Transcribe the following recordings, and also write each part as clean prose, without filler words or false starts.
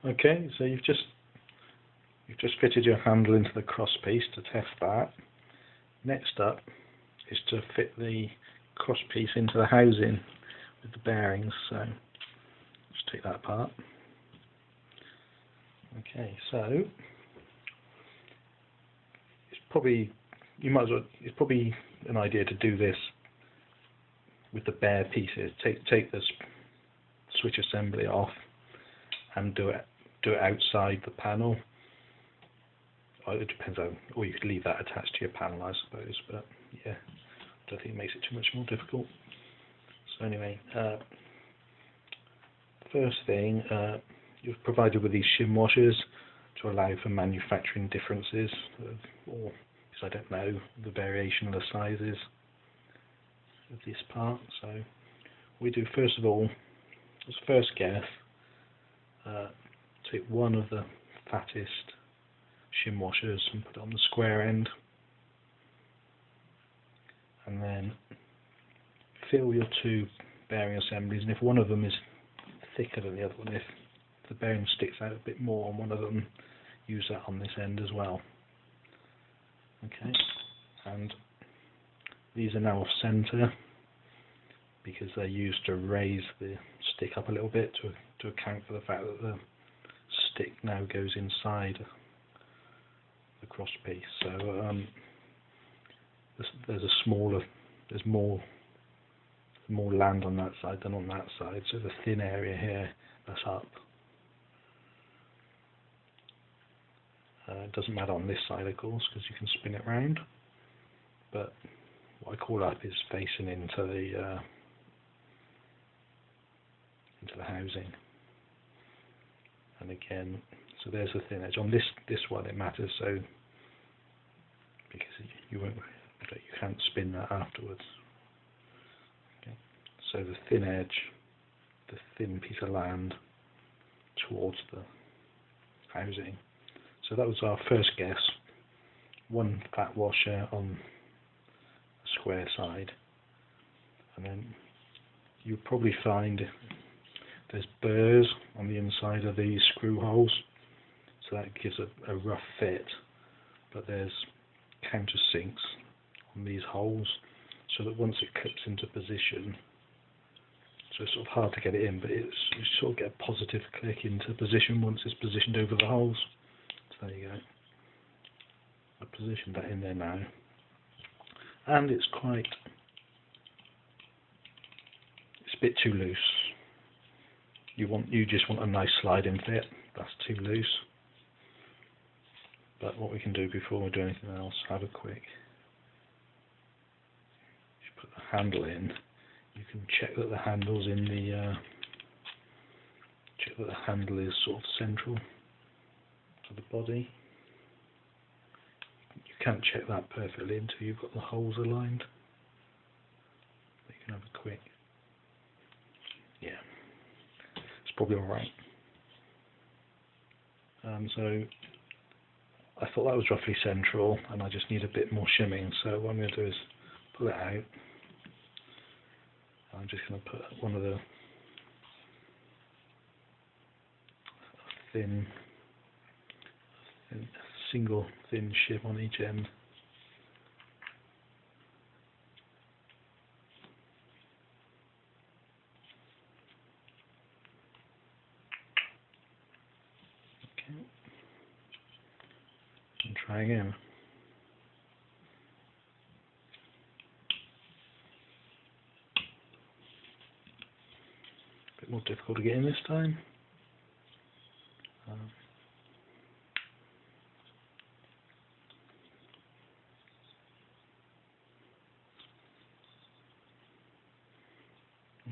Okay, so you've just fitted your handle into the cross piece to test that. Next up is to fit the cross piece into the housing with the bearings. So let's take that apart. Okay, so it's probably an idea to do this with the bare pieces. Take the switch assembly off and do it outside the panel. It depends on, or you could leave that attached to your panel, I suppose. But yeah, I don't think it makes it too much more difficult. So anyway, first thing, you're provided with these shim washers to allow for manufacturing differences, or because I don't know the variation of the sizes of this part. So we do, first of all, as first guess, take one of the fattest shim washers and put it on the square end, and then fill your two bearing assemblies, and if one of them is thicker than the other one, if the bearing sticks out a bit more on one of them, use that on this end as well. Okay, and these are now off centre because they're used to raise the stick up a little bit to account for the fact that the stick now goes inside the cross piece. So there's more land on that side than on that side, so the thin area here, that's up. It doesn't matter on this side, of course, because you can spin it round, but what I call up is facing into the housing. And again, so there's the thin edge. On this one it matters, so because you can't spin that afterwards. Okay. So the thin edge, the thin piece of land towards the housing. So that was our first guess. One fat washer on the square side, and then you'll probably find there's burrs on the inside of these screw holes, so that gives a rough fit, but there's countersinks on these holes, so that once it clips into position, so it's sort of hard to get it in, but you sort of get a positive click into position once it's positioned over the holes. So there you go. I've positioned that in there now, and it's a bit too loose. You just want a nice sliding fit. That's too loose. But what we can do before we do anything else, have a quick. You put the handle in. You can check that the handle's in the. Check that the handle is sort of central to the body. You can't check that perfectly until you've got the holes aligned. You can have a quick. Yeah. Probably alright. So I thought that was roughly central, and I just need a bit more shimming, so what I'm going to do is pull it out. I'm just going to put one of the single thin shim on each end. And try again. A bit more difficult to get in this time.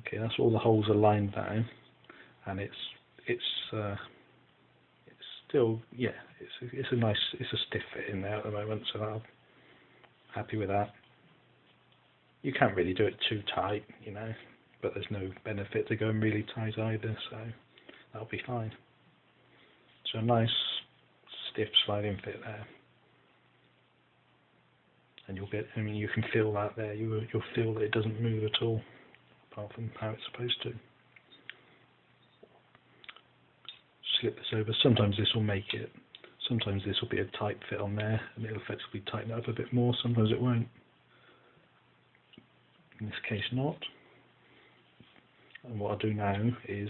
Okay, that's all the holes are lined down, and it's still, yeah, it's a stiff fit in there at the moment, so I'm happy with that. You can't really do it too tight, you know, but there's no benefit to going really tight either, so that'll be fine. So a nice stiff sliding fit there, and you can feel that there. You'll feel that it doesn't move at all, apart from how it's supposed to. slip this over. Sometimes this will make it, sometimes this will be a tight fit on there and it'll effectively tighten it up a bit more, sometimes it won't. In this case not. And what I'll do now is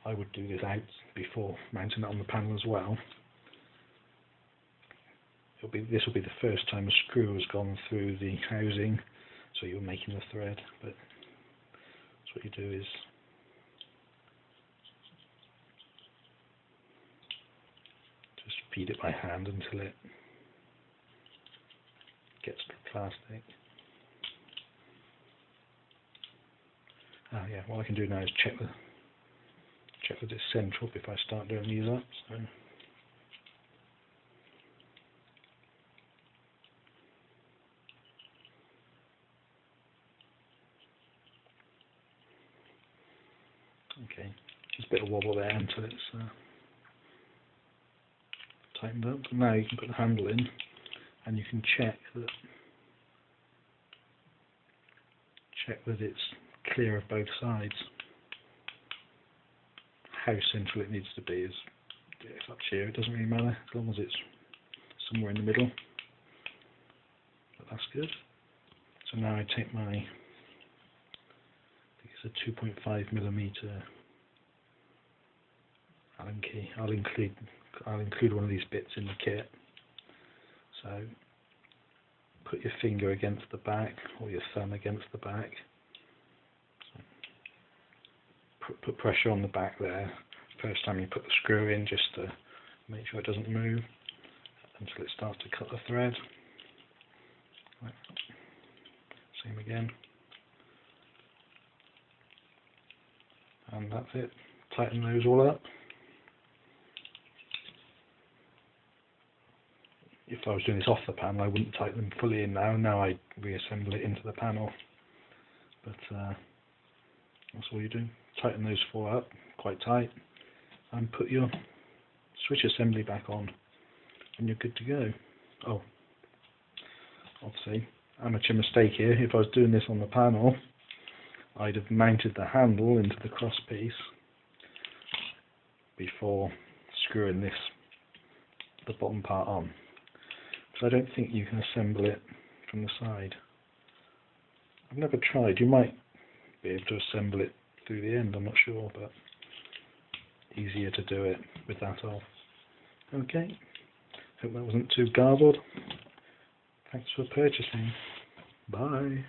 I would do this out before mounting it on the panel as well. This will be the first time a screw has gone through the housing, so you're making the thread, but that's what you do is just feed it by hand until it gets to the plastic. Yeah, what I can do now is check that it's central before I start doing these up. So. Okay, just a bit of wobble there until it's tightened up. And now you can put the handle in and you can check that it's clear of both sides. How central it needs to be is it's up to you, it doesn't really matter as long as it's somewhere in the middle. But that's good. So now I take my, I think it's a 2.5mm Allen key. I'll include one of these bits in the kit. So put your finger against the back or your thumb against the back. Put pressure on the back there first time you put the screw in, just to make sure it doesn't move until it starts to cut the thread. Right. Same again. And that's it. Tighten those all up. If I was doing this off the panel, I wouldn't tighten them fully in now. Now I reassemble it into the panel. But that's all you do. Tighten those four up quite tight and put your switch assembly back on and you're good to go. Oh, obviously, amateur mistake here. If I was doing this on the panel, I'd have mounted the handle into the cross piece before screwing the bottom part on. So I don't think you can assemble it from the side. I've never tried. You might be able to assemble it through the end, I'm not sure, but easier to do it with that off. Okay, hope that wasn't too garbled. Thanks for purchasing. Bye.